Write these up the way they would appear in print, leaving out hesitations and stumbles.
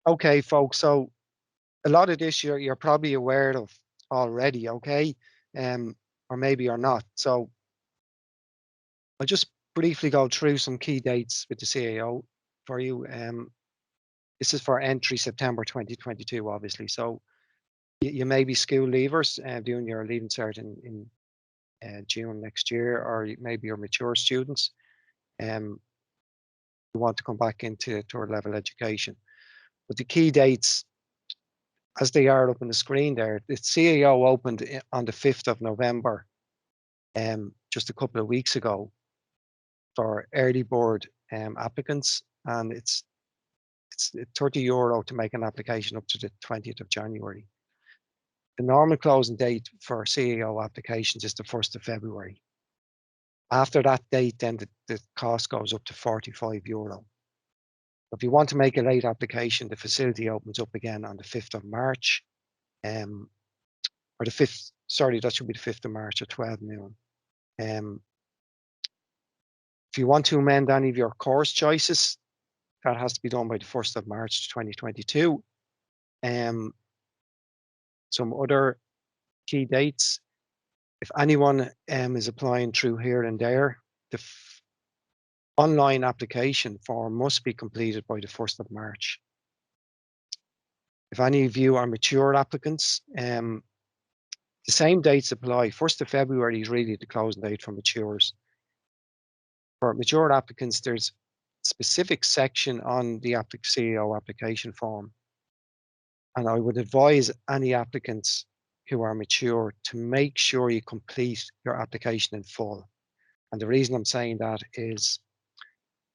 Okay, folks, so a lot of this you're probably aware of already, okay? Or maybe you're not. So I'll just briefly go through some key dates with the CAO for you. This is for entry September 2022, obviously. So you may be school leavers doing your leaving cert in June next year, or maybe you're mature students who want to come back into third level education. But the key dates, as they are up on the screen there, the CAO opened on the 5th of November, just a couple of weeks ago, for early board applicants, and it's €30 to make an application up to the 20th of January. The normal closing date for CAO applications is the 1st of February. After that date, then the cost goes up to €45. If you want to make a late application, the facility opens up again on the 5th of March, or the 5th, sorry, that should be the 5th of March at 12 noon. If you want to amend any of your course choices, that has to be done by the 1st of March 2022. Some other key dates. If anyone is applying through Here and There, the online application form must be completed by the 1st of March. If any of you are mature applicants, the same dates apply. 1st of February is really the closing date for matures. For mature applicants, there's a specific section on the CAO application form. And I would advise any applicants who are mature to make sure you complete your application in full. And the reason I'm saying that is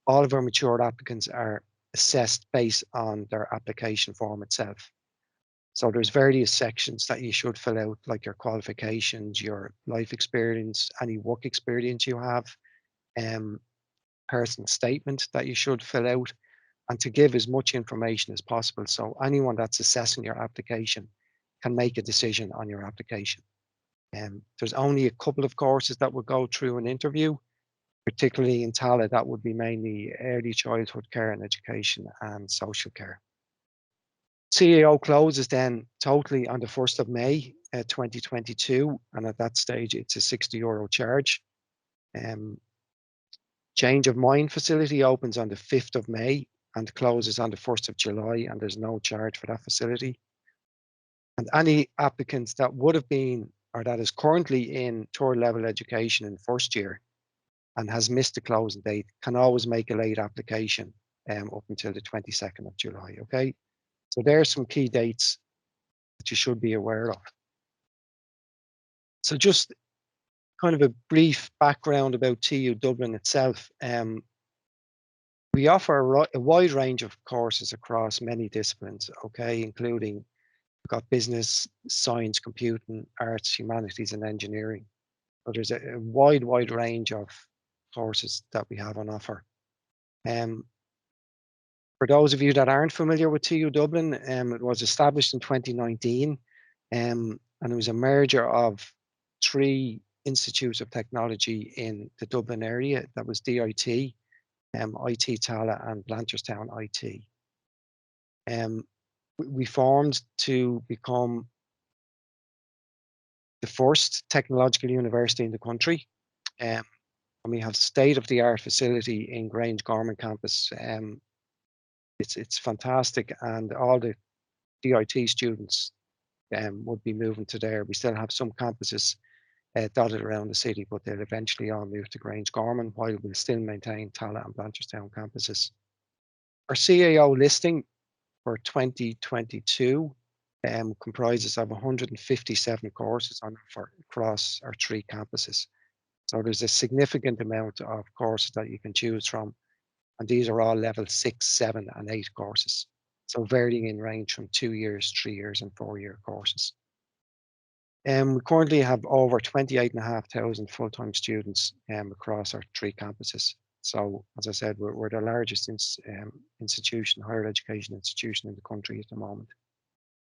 all of our mature applicants are assessed based on their application form itself. So there's various sections that you should fill out, like your qualifications, your life experience, any work experience you have, personal statement that you should fill out, and to give as much information as possible so anyone that's assessing your application can make a decision on your application. There's only a couple of courses that will go through an interview, particularly in TALA. That would be mainly early childhood care and education and social care. CAO closes then totally on the 1st of May 2022, and at that stage it's a €60 charge. Change of mind facility opens on the 5th of May and closes on the 1st of July, and there's no charge for that facility. And any applicants that would have been or that is currently in third level education in first year and has missed the closing date can always make a late application up until the 22nd of July, okay? So there are some key dates that you should be aware of. So just kind of a brief background about TU Dublin itself. We offer a wide range of courses across many disciplines, okay, including we've got business, science, computing, arts, humanities, and engineering. So there's a wide range of courses that we have on offer. For those of you that aren't familiar with TU Dublin, it was established in 2019, and it was a merger of 3 institutes of technology in the Dublin area. That was DIT, IT Tala, and Blanchardstown IT. We formed to become the first technological university in the country, and we have state-of-the-art facility in Grangegarman campus. It's fantastic, and all the DIT students would be moving to there. We still have some campuses dotted around the city, but they'll eventually all move to Grangegarman, while we'll still maintain Tala and Blanchardstown campuses. Our CAO listing for 2022 comprises of 157 courses on offer across our 3 campuses. So there's a significant amount of courses that you can choose from, and these are all level 6, 7, and 8 courses. So varying in range from 2 years, 3 years, and 4-year courses. We currently have over 28,500 full-time students across our 3 campuses. So, as I said, we're the largest institution, higher education institution in the country at the moment.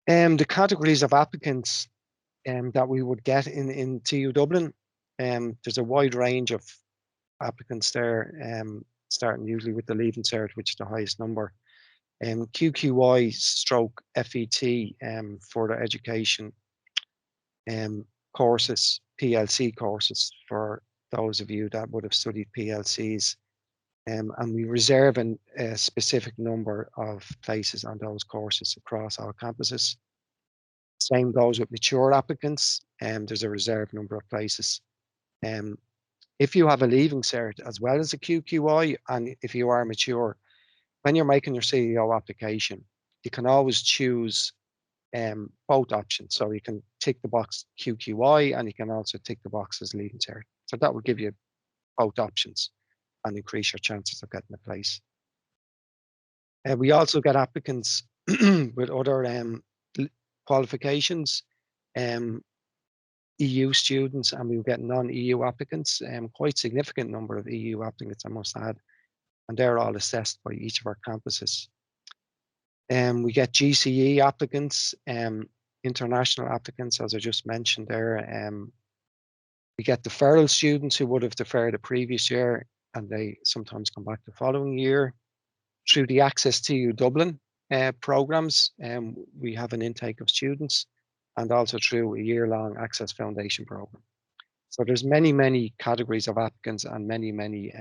The categories of applicants that we would get in TU Dublin, there's a wide range of applicants there, starting usually with the Leaving Cert, which is the highest number. QQI stroke FET, further education courses, PLC courses for those of you that would have studied PLCs. And we reserve a specific number of places on those courses across our campuses. Same goes with mature applicants, and there's a reserved number of places. If you have a leaving cert as well as a QQI, and if you are mature, when you're making your CAO application, you can always choose both options. So you can tick the box QQI, and you can also tick the box as leaving cert. So that will give you both options and increase your chances of getting a place. We also get applicants with other qualifications, EU students, and we get non-EU applicants, quite significant number of EU applicants, I must add, and they're all assessed by each of our campuses. We get GCE applicants, international applicants, as I just mentioned there. We get deferral students who would have deferred the previous year, and they sometimes come back the following year. Through the Access TU Dublin programs, we have an intake of students, and also through a year-long Access Foundation program. So there's many categories of applicants and many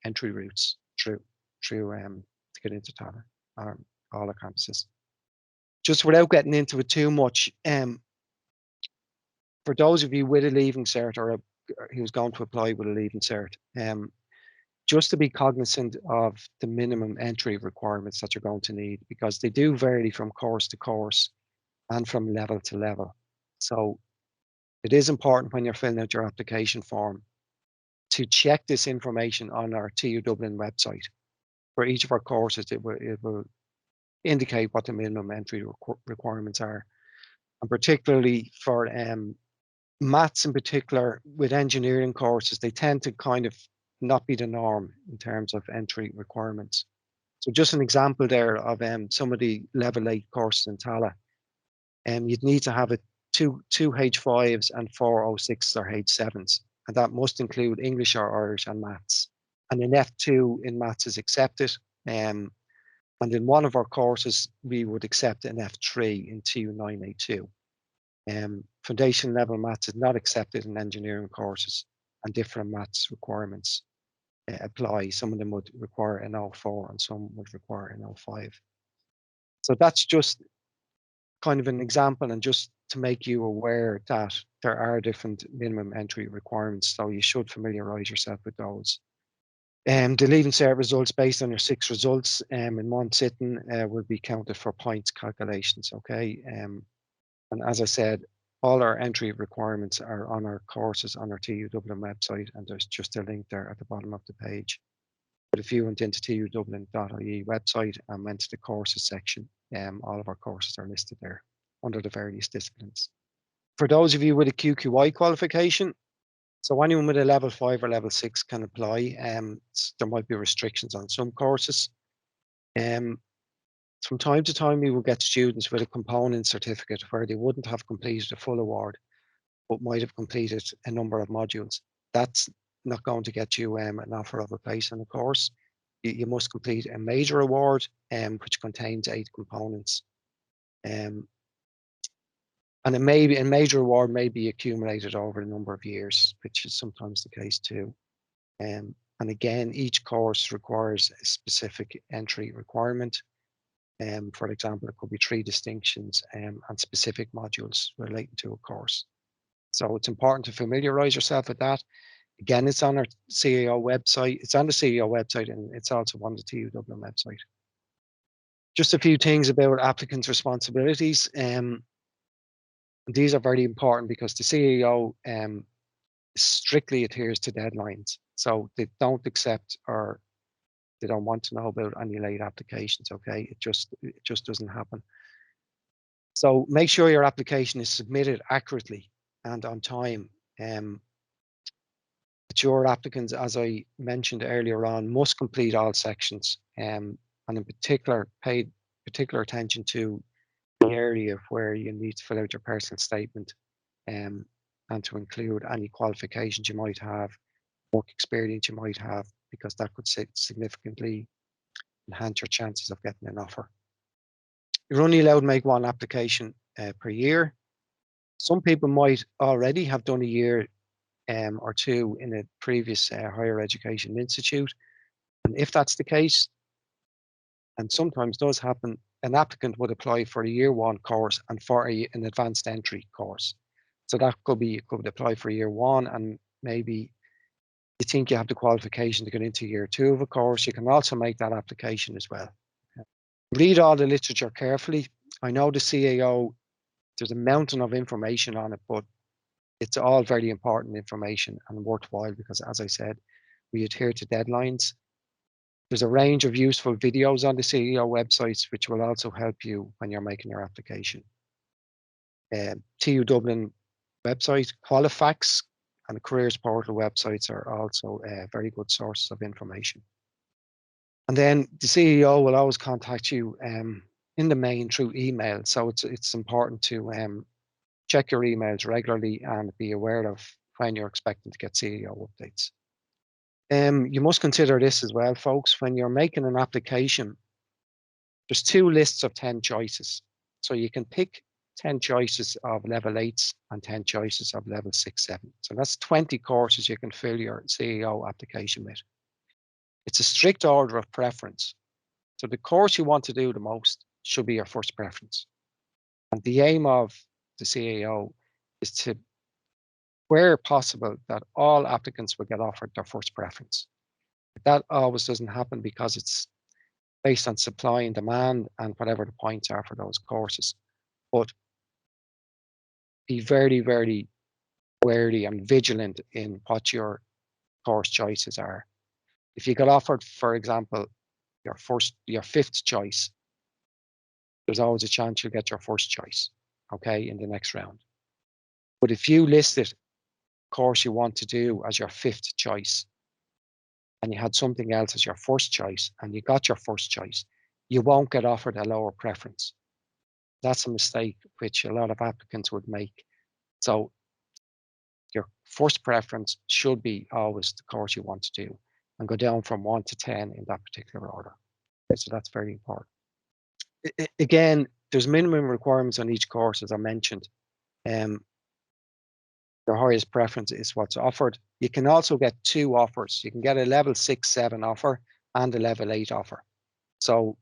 entry routes through to get into Tala, all the campuses. Just without getting into it too much, for those of you with a leaving cert or who's going to apply with a leaving cert, just to be cognizant of the minimum entry requirements that you're going to need, because they do vary from course to course and from level to level. So it is important when you're filling out your application form to check this information on our TU Dublin website. For each of our courses, it will indicate what the minimum entry requirements are. And particularly for maths in particular, with engineering courses, they tend to kind of not be the norm in terms of entry requirements. So just an example there of some of the level 8 courses in Tala. You'd need to have two H5s and 4 O6s or H7s, and that must include English or Irish and maths. And an F2 in maths is accepted. And in one of our courses, we would accept an F3 in TU 982. Foundation level maths is not accepted in engineering courses, and different maths requirements apply. Some of them would require an O4 and some would require an O5. So that's just kind of an example, and just to make you aware that there are different minimum entry requirements, so you should familiarize yourself with those. The leaving cert results based on your 6 results in one sitting will be counted for points calculations, okay? And as I said, all our entry requirements are on our courses on our TU Dublin website, and there's just a link there at the bottom of the page. But if you went into tudublin.ie website and went to the courses section, all of our courses are listed there under the various disciplines. For those of you with a QQI qualification, so anyone with a level 5 or level 6 can apply. There might be restrictions on some courses. From time to time, we will get students with a component certificate where they wouldn't have completed a full award, but might have completed a number of modules. That's not going to get you an offer of a place in the course. You must complete a major award, which contains 8 components. And a major award may be accumulated over a number of years, which is sometimes the case too. And again, each course requires a specific entry requirement. For example, it could be 3 distinctions and specific modules relating to a course. So it's important to familiarize yourself with that. Again, it's on our CAO website. It's on the CAO website, and it's also on the TU Dublin website. Just a few things about applicants' responsibilities. These are very important because the CAO strictly adheres to deadlines. So they don't accept or they don't want to know about any late applications, okay? It just doesn't happen. So make sure your application is submitted accurately and on time. Mature applicants, as I mentioned earlier on, must complete all sections, and in particular, pay particular attention to the area where you need to fill out your personal statement, and to include any qualifications you might have, work experience you might have, because that could significantly enhance your chances of getting an offer. You're only allowed to make one application per year. Some people might already have done a year or two in a previous higher education institute. And if that's the case, and sometimes does happen, an applicant would apply for a year one course and for an advanced entry course. So that could be, you could apply for year one and maybe you think you have the qualification to get into year two of a course. You can also make that application as well. Read all the literature carefully. I know the CAO, there's a mountain of information on it, but it's all very important information and worthwhile because, as I said, we adhere to deadlines. There's a range of useful videos on the CAO websites, which will also help you when you're making your application. TU Dublin website, Qualifax, and the Careers Portal websites are also very good sources of information. And then the CEO will always contact you in the main through email. So it's important to check your emails regularly and be aware of when you're expecting to get CEO updates. You must consider this as well, folks. When you're making an application, there's 2 lists of 10 choices. So you can pick 10 choices of level 8s and 10 choices of level 6, 7. So that's 20 courses you can fill your CEO application with. It's a strict order of preference. So the course you want to do the most should be your first preference. And the aim of the CAO is to, where possible, that all applicants will get offered their first preference. That always doesn't happen because it's based on supply and demand and whatever the points are for those courses. But be very, very wary and vigilant in what your course choices are. If you got offered, for example, your 5th choice, there's always a chance you'll get your first choice, okay, in the next round. But if you listed course you want to do as your 5th choice, and you had something else as your first choice, and you got your first choice, you won't get offered a lower preference. That's a mistake which a lot of applicants would make. So your first preference should be always the course you want to do, and go down from 1 to 10 in that particular order. Okay, so that's very important. Again, there's minimum requirements on each course, as I mentioned. Your highest preference is what's offered. You can also get 2 offers. You can get a level 6, 7 offer and a level 8 offer. So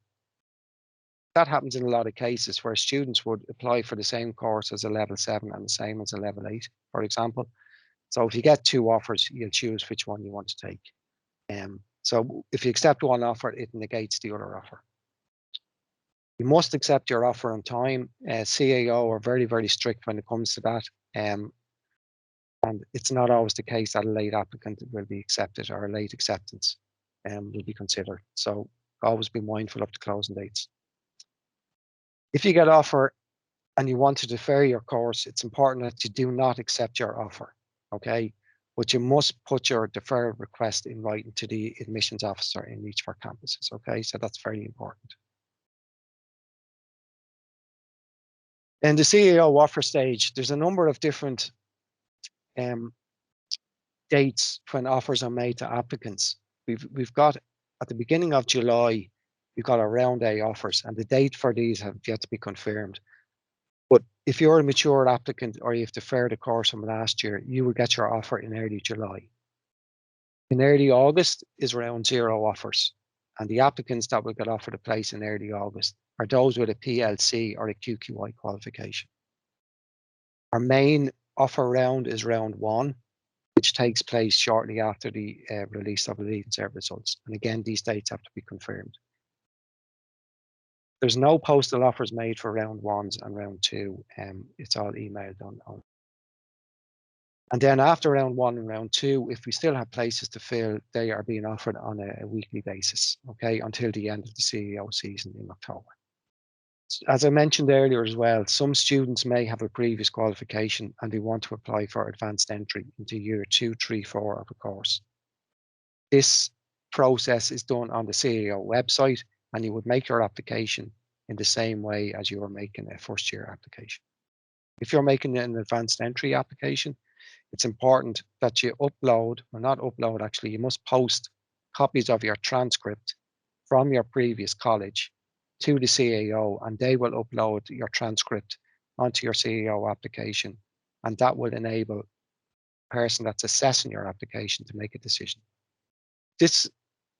that happens in a lot of cases where students would apply for the same course as a level 7 and the same as a level 8, for example. So if you get 2 offers, you'll choose which one you want to take. So if you accept one offer, it negates the other offer. You must accept your offer on time. CAO are very, very strict when it comes to that. And it's not always the case that a late applicant will be accepted or a late acceptance will be considered. So always be mindful of the closing dates. If you get offer and you want to defer your course, it's important that you do not accept your offer, okay? But you must put your deferral request in writing to the admissions officer in each of our campuses, okay? So that's very important. In the CAO offer stage, there's a number of different dates when offers are made to applicants. We've got at the beginning of July, we've got our round A offers, and the date for these have yet to be confirmed. But if you're a mature applicant or you've deferred a course from last year, you will get your offer in early July. In early August is round 0 offers, and the applicants that will get offered a place in early August are those with a PLC or a QQI qualification. Our main offer round is round 1, which takes place shortly after the release of the Leaving Cert results. And again, these dates have to be confirmed. There's no postal offers made for round 1s and round 2. It's all emailed on. And then after round 1 and round 2, if we still have places to fill, they are being offered on a weekly basis, okay, until the end of the CAO season in October. As I mentioned earlier as well, some students may have a previous qualification and they want to apply for advanced entry into year 2, 3, 4 of a course. This process is done on the CAO website, and you would make your application in the same way as you were making a first year application. If you're making an advanced entry application, it's important that you upload, or not upload actually, you must post copies of your transcript from your previous college to the CAO, and they will upload your transcript onto your CAO application, and that will enable the person that's assessing your application to make a decision. This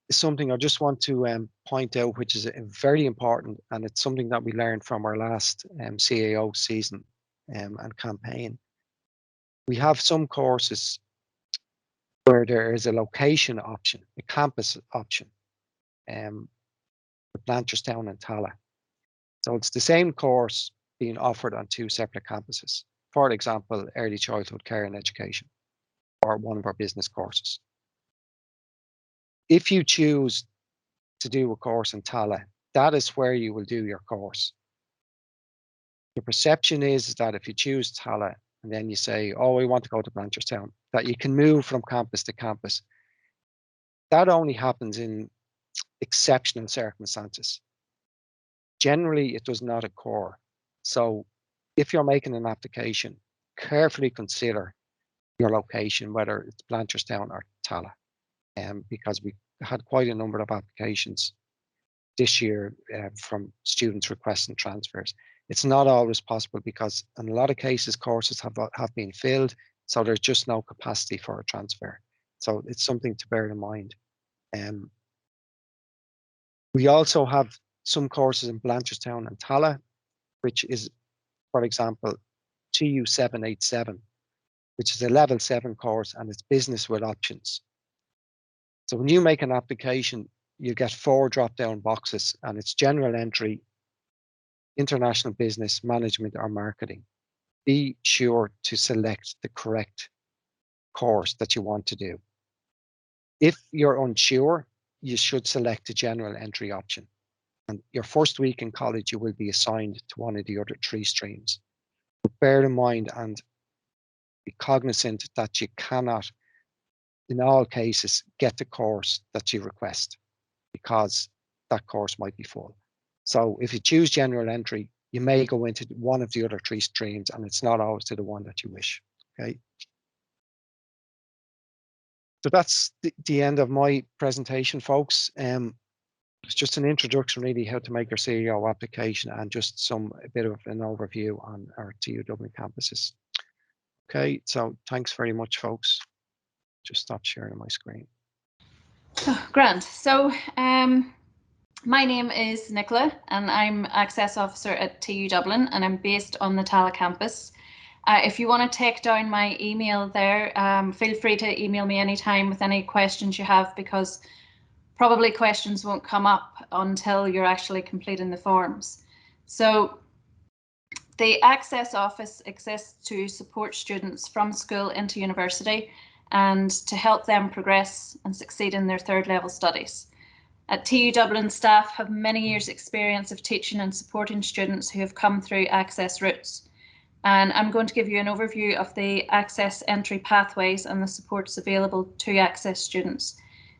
is something I just want to point out, which is very important, and it's something that we learned from our last CAO season and campaign. We have some courses where there is a location option, a campus option, with Blanchardstown and Tala. So it's the same course being offered on two separate campuses. For example, early childhood care and education, or one of our business courses. If you choose to do a course in Tala, that is where you will do your course. The perception is that if you choose Tala and then you say, oh, we want to go to Blanchardstown, that you can move from campus to campus. That only happens in exceptional circumstances. Generally, it does not occur. So if you're making an application, carefully consider your location, whether it's Blanchardstown or Tala, because we had quite a number of applications this year from students requesting transfers. It's not always possible because in a lot of cases, courses have been filled, so there's just no capacity for a transfer. So it's something to bear in mind. We also have some courses in Blanchardstown and Tala, which is, for example, TU 787, which is a level 7 course, and it's business with options. So when you make an application, you get 4 drop-down boxes, and it's general entry, international business, management, or marketing. Be sure to select the correct course that you want to do. If you're unsure, you should select the general entry option. And your first week in college, you will be assigned to one of the other 3 streams. But bear in mind and be cognizant that you cannot, in all cases, get the course that you request because that course might be full. So if you choose general entry, you may go into one of the other 3 streams, and it's not always to the one that you wish. Okay. So that's the end of my presentation, folks. It's just an introduction, really, how to make your CAO application, and just a bit of an overview on our TU Dublin campuses. Okay, so thanks very much, folks. Just stop sharing my screen. Oh, grand. So my name is Nicola, and I'm Access Officer at TU Dublin, and I'm based on the Tala campus. If you want to take down my email there, feel free to email me anytime with any questions you have, because probably questions won't come up until you're actually completing the forms. So the Access Office exists to support students from school into university and to help them progress and succeed in their 3rd level studies. At TU Dublin, staff have many years' experience of teaching and supporting students who have come through Access Routes. And I'm going to give you an overview of the Access entry pathways and the supports available to Access students.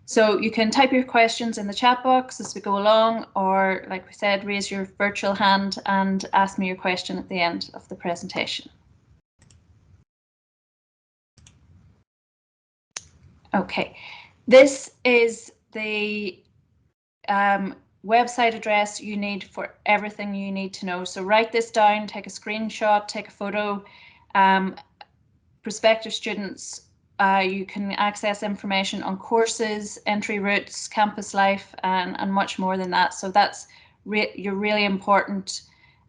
So you can type your questions in the chat box as we go along, or like we said, raise your virtual hand and ask me your question at the end of the presentation. Okay, this is the website address you need for everything you need to know. So write this down, take a screenshot, take a photo. Prospective students, you can access information on courses, entry routes, campus life, and much more than that. So that's your really important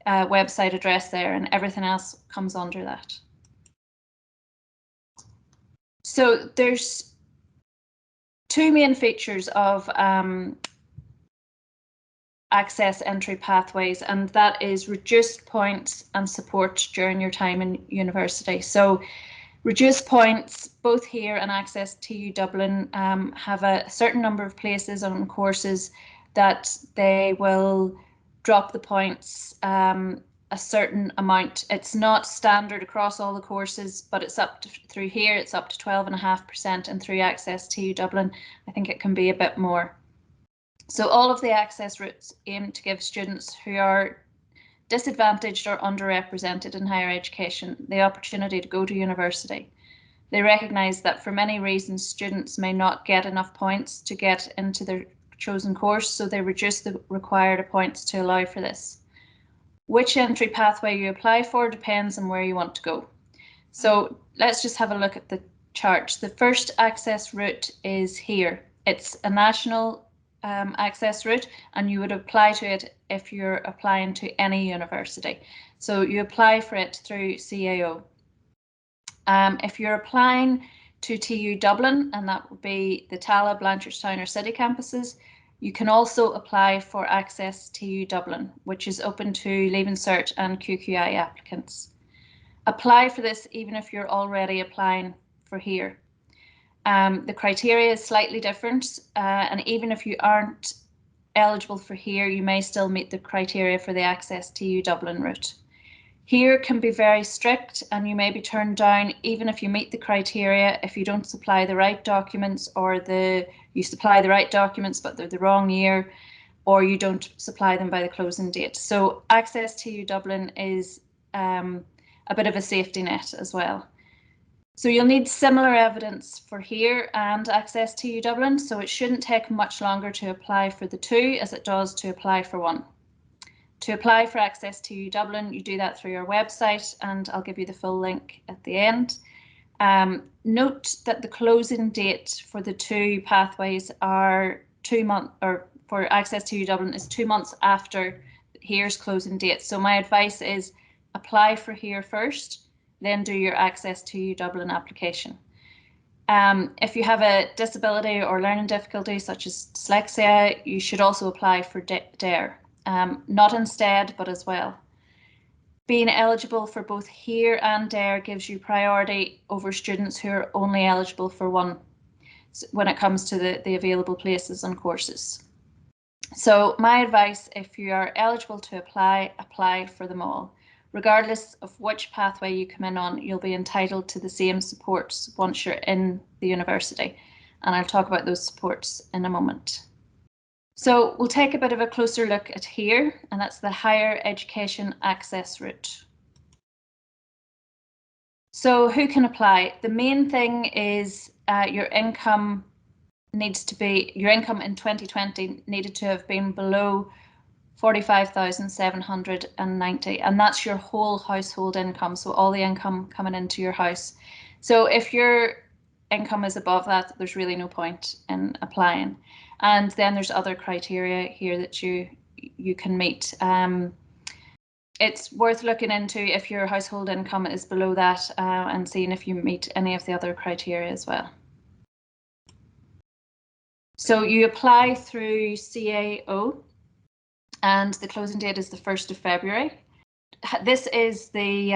website address there, and everything else comes under that. So there's 2 main features of Access entry pathways, and that is reduced points and support during your time in university. So reduced points, both here and Access TU Dublin, have a certain number of places on courses that they will drop the points a certain amount. It's not standard across all the courses, but it's up to, through here, it's up to 12.5%, and through Access TU Dublin, I think it can be a bit more. So all of the Access routes aim to give students who are disadvantaged or underrepresented in higher education the opportunity to go to university. They recognise that for many reasons students may not get enough points to get into their chosen course, so they reduce the required points to allow for this. Which entry pathway you apply for depends on where you want to go. So let's just have a look at the chart. The first access route is here. It's a national access route, and you would apply to it if you're applying to any university. So you apply for it through CAO. If you're applying to TU Dublin, and that would be the Tala, Blanchardstown or City campuses, you can also apply for Access TU Dublin, which is open to Leaving Cert and QQI applicants. Apply for this even if you're already applying for here. The criteria is slightly different, and even if you aren't eligible for here, you may still meet the criteria for the Access TU Dublin route. Here can be very strict, and you may be turned down even if you meet the criteria if you don't supply the right documents, or you supply the right documents but they're the wrong year, or you don't supply them by the closing date. So Access TU Dublin is a bit of a safety net as well. So you'll need similar evidence for here and Access TU Dublin, so it shouldn't take much longer to apply for the two as it does to apply for one. To apply for Access TU Dublin, you do that through your website, and I'll give you the full link at the end. Note that the closing date for the two pathways are 2 months, or for Access TU Dublin is 2 months after here's closing date. So my advice is apply for here first, then do your Access TU Dublin application. If you have a disability or learning difficulty such as dyslexia, you should also apply for DARE. Not instead, but as well. Being eligible for both here and DARE gives you priority over students who are only eligible for one when it comes to the available places and courses. So my advice, if you are eligible to apply for them all. Regardless of which pathway you come in on, you'll be entitled to the same supports once you're in the university. And I'll talk about those supports in a moment. So we'll take a bit of a closer look at here, and that's the higher education access route. So who can apply? The main thing is your income in 2020 needed to have been below 45,790, and that's your whole household income, so all the income coming into your house. So if your income is above that, there's really no point in applying. And then there's other criteria here that you can meet. It's worth looking into if your household income is below that and seeing if you meet any of the other criteria as well. So you apply through CAO, and the closing date is the 1st of February. This is the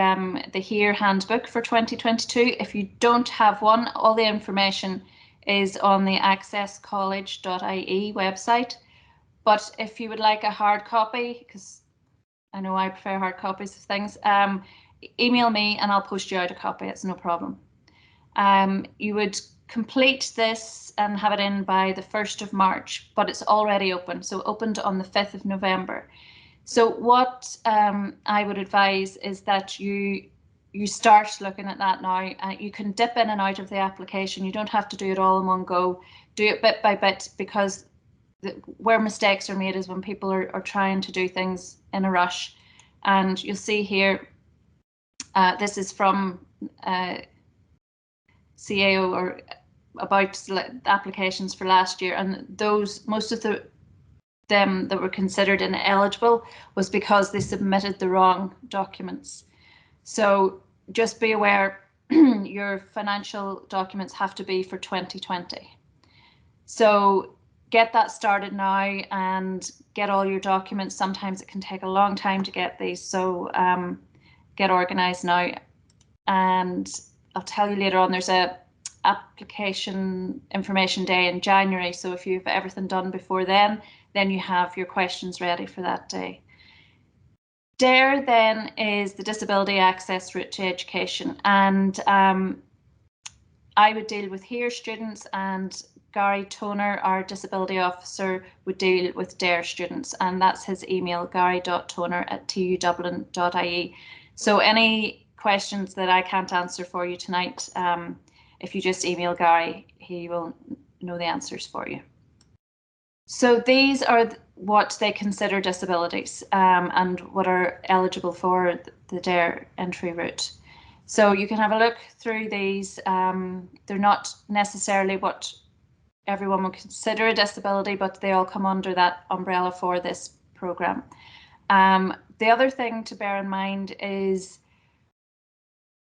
HERE handbook for 2022. If you don't have one, all the information is on the accesscollege.ie website. But if you would like a hard copy, because I know I prefer hard copies of things, email me and I'll post you out a copy. It's no problem. You would complete this and have it in by the 1st of March, but it's already open. So opened on the 5th of November. So what I would advise is that you start looking at that now. You can dip in and out of the application. You don't have to do it all in one go. Do it bit by bit, because where mistakes are made is when people are trying to do things in a rush. And you'll see here, this is from CAO, or about applications for last year, and most of them that were considered ineligible was because they submitted the wrong documents. So just be aware your financial documents have to be for 2020. So get that started now and get all your documents. Sometimes it can take a long time to get these, so get organised now. And I'll tell you later on, there's a application information day in January, so if you've everything done before then you have your questions ready for that day. DARE then is the Disability Access Route to Education, and I would deal with HERE students, and Gary Toner, our disability officer, would deal with DARE students, and that's his email, gary.toner@tudublin.ie. So any questions that I can't answer for you tonight, if you just email Gary, he will know the answers for you. So these are what they consider disabilities and what are eligible for the DARE entry route. So you can have a look through these. They're not necessarily what everyone would consider a disability, but they all come under that umbrella for this programme. The other thing to bear in mind is,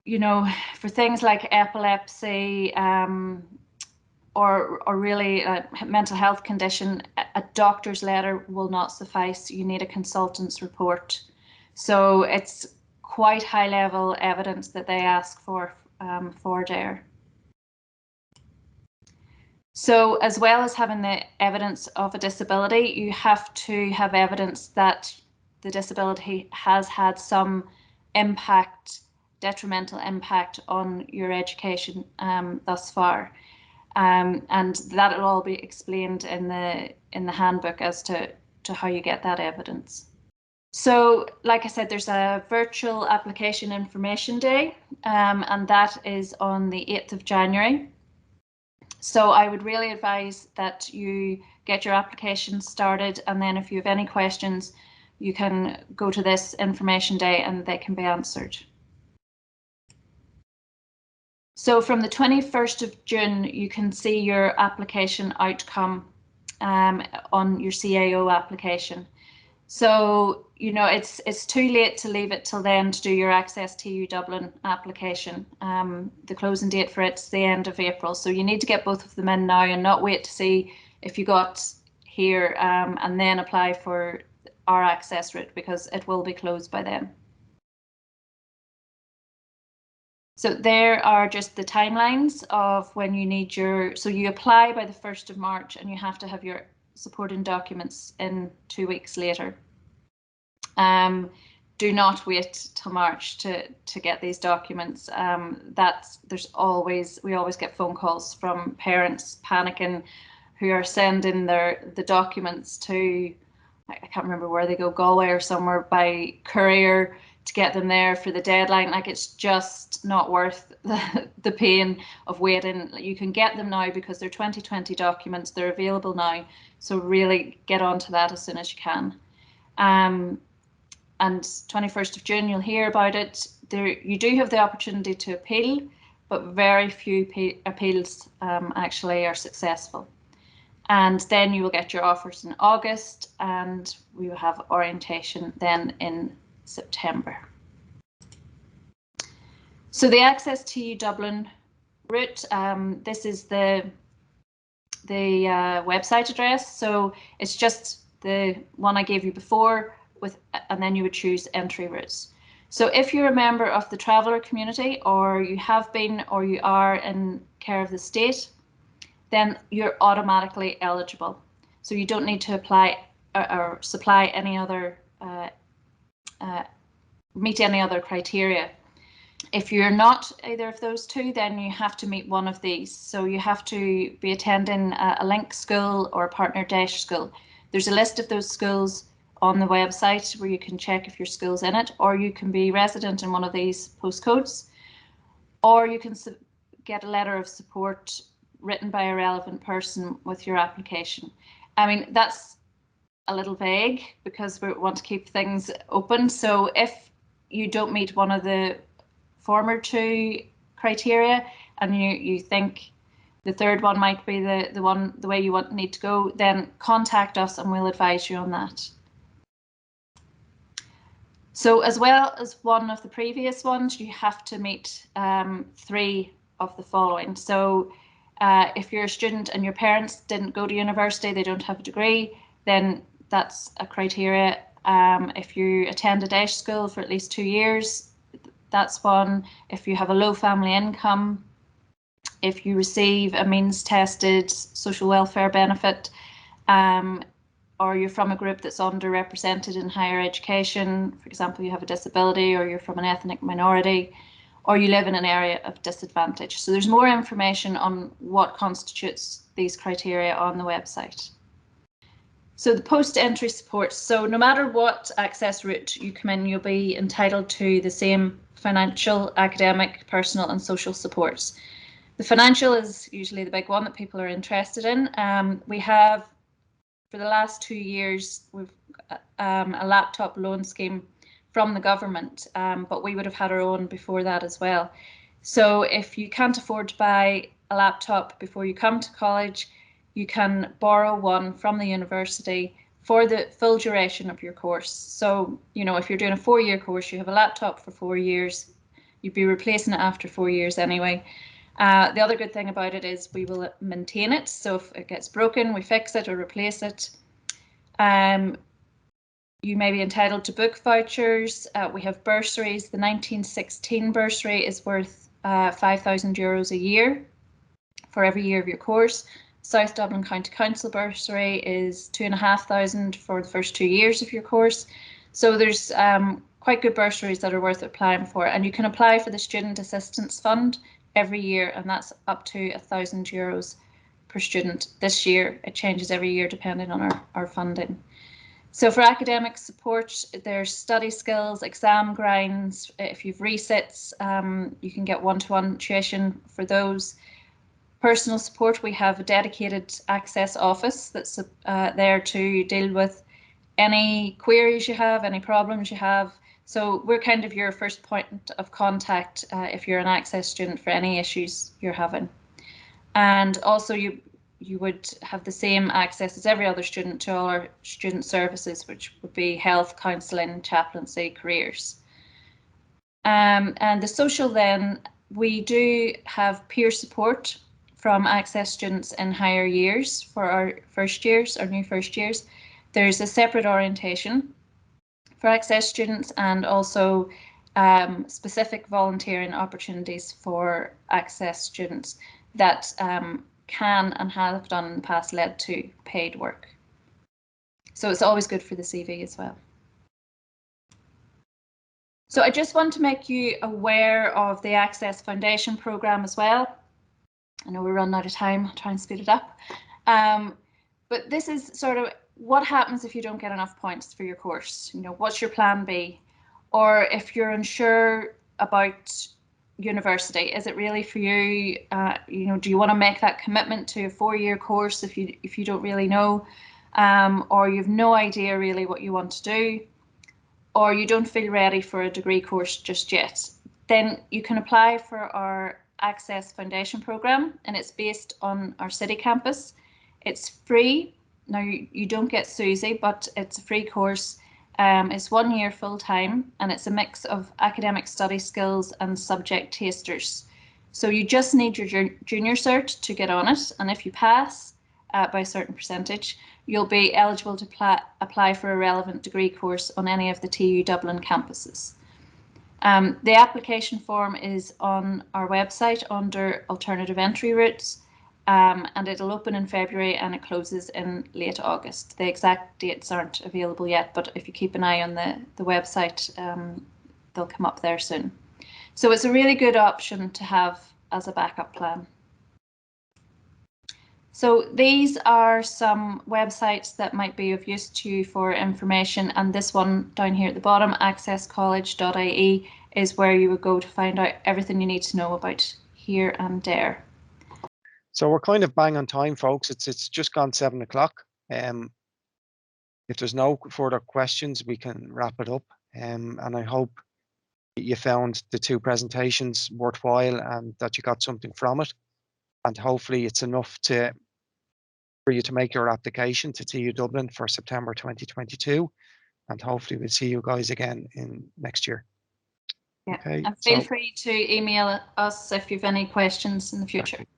you know, for things like epilepsy or really a mental health condition, a doctor's letter will not suffice. You need a consultant's report. So it's quite high level evidence that they ask for DARE. So as well as having the evidence of a disability, you have to have evidence that the disability has had some impact, detrimental impact on your education thus far. And that will all be explained in the handbook as to how you get that evidence. So, like I said, there's a virtual application information day, and that is on the 8th of January. So I would really advise that you get your application started, and then if you have any questions, you can go to this information day and they can be answered. So from the 21st of June, you can see your application outcome on your CAO application. So, you know, it's too late to leave it till then to do your Access TU Dublin application. The closing date for it's the end of April. So you need to get both of them in now and not wait to see if you got here and then apply for our access route, because it will be closed by then. So there are just the timelines of when you need so you apply by the 1st of March and you have to have your supporting documents in 2 weeks later. Do not wait till March to get these documents. We always get phone calls from parents panicking who are sending the documents to, I can't remember where they go, Galway or somewhere, by courier to get them there for the deadline. Like, it's just not worth the pain of waiting. You can get them now because they're 2020 documents. They're available now. So really get onto that as soon as you can. And 21st of June, you'll hear about it. You do have the opportunity to appeal, but very few appeals actually are successful. And then you will get your offers in August, and we will have orientation then in September. So the Access TU Dublin route, this is the website address. So it's just the one I gave you before, and then you would choose entry routes. So if you're a member of the traveller community, or you have been, or you are in care of the state, then you're automatically eligible. So you don't need to apply or supply any other, meet any other criteria. If you're not either of those two, then you have to meet one of these. So you have to be attending a link school or a partner DAESH school. There's a list of those schools on the website where you can check if your school's in it, or you can be resident in one of these postcodes, or you can get a letter of support written by a relevant person with your application. I mean, that's a little vague because we want to keep things open. So if you don't meet one of the former two criteria and you think the third one might be the way you need to go, then contact us and we'll advise you on that. So as well as one of the previous ones, you have to meet 3 of the following. So if you're a student and your parents didn't go to university, they don't have a degree, then that's a criteria. If you attend a DAESH school for at least 2 years, that's one. If you have a low family income, if you receive a means tested social welfare benefit, or you're from a group that's underrepresented in higher education, for example, you have a disability, or you're from an ethnic minority, or you live in an area of disadvantage. So there's more information on what constitutes these criteria on the website. So the post-entry support. So no matter what access route you come in, you'll be entitled to the same financial, academic, personal and social supports. The financial is usually the big one that people are interested in. We have for the last 2 years, we've a laptop loan scheme from the government, but we would have had our own before that as well. So if you can't afford to buy a laptop before you come to college, you can borrow one from the university for the full duration of your course. So, you know, if you're doing a 4-year course, you have a laptop for 4 years, you'd be replacing it after 4 years anyway. The other good thing about it is we will maintain it. So if it gets broken, we fix it or replace it. You may be entitled to book vouchers. We have bursaries. The 1916 bursary is worth €5,000 a year for every year of your course. South Dublin County Council bursary is €2,500 for the first 2 years of your course. So there's quite good bursaries that are worth applying for, and you can apply for the Student Assistance Fund every year, and that's up to €1,000 per student. This year it changes every year depending on our funding. So for academic support, there's study skills, exam grinds. If you've resits, you can get one-to-one tuition for those. Personal support, we have a dedicated access office that's there to deal with any queries you have, any problems you have. So we're kind of your first point of contact if you're an access student for any issues you're having. And also you would have the same access as every other student to all our student services, which would be health, counselling, chaplaincy, careers. And the social then, we do have peer support from access students in higher years for our first years, our new first years. There's a separate orientation for access students and also specific volunteering opportunities for access students that can and have done in the past led to paid work. So it's always good for the CV as well. So I just want to make you aware of the Access Foundation programme as well. I know we're running out of time, I'll try and speed it up. But this is sort of what happens if you don't get enough points for your course. You know, what's your plan B? Or if you're unsure about university, is it really for you? You know, do you want to make that commitment to a 4-year course if you don't really know, or you've no idea really what you want to do, or you don't feel ready for a degree course just yet? Then you can apply for our Access Foundation programme, and it's based on our city campus. It's free. Now you don't get SUSI, but it's a free course. It's 1 year full time, and it's a mix of academic study skills and subject tasters. So you just need your junior cert to get on it, and if you pass by a certain percentage, you'll be eligible to apply for a relevant degree course on any of the TU Dublin campuses. The application form is on our website under Alternative Entry Routes, and it'll open in February and it closes in late August. The exact dates aren't available yet, but if you keep an eye on the website, they'll come up there soon. So it's a really good option to have as a backup plan. So these are some websites that might be of use to you for information, and this one down here at the bottom, accesscollege.ie, is where you would go to find out everything you need to know about here and there. So we're kind of bang on time, folks. It's just gone 7 o'clock. If there's no further questions, we can wrap it up. And I hope you found the 2 presentations worthwhile and that you got something from it. And hopefully it's enough for you to make your application to TU Dublin for September 2022. And hopefully we'll see you guys again in next year. Yeah. Okay, and feel free to email us if you have any questions in the future. Perfect.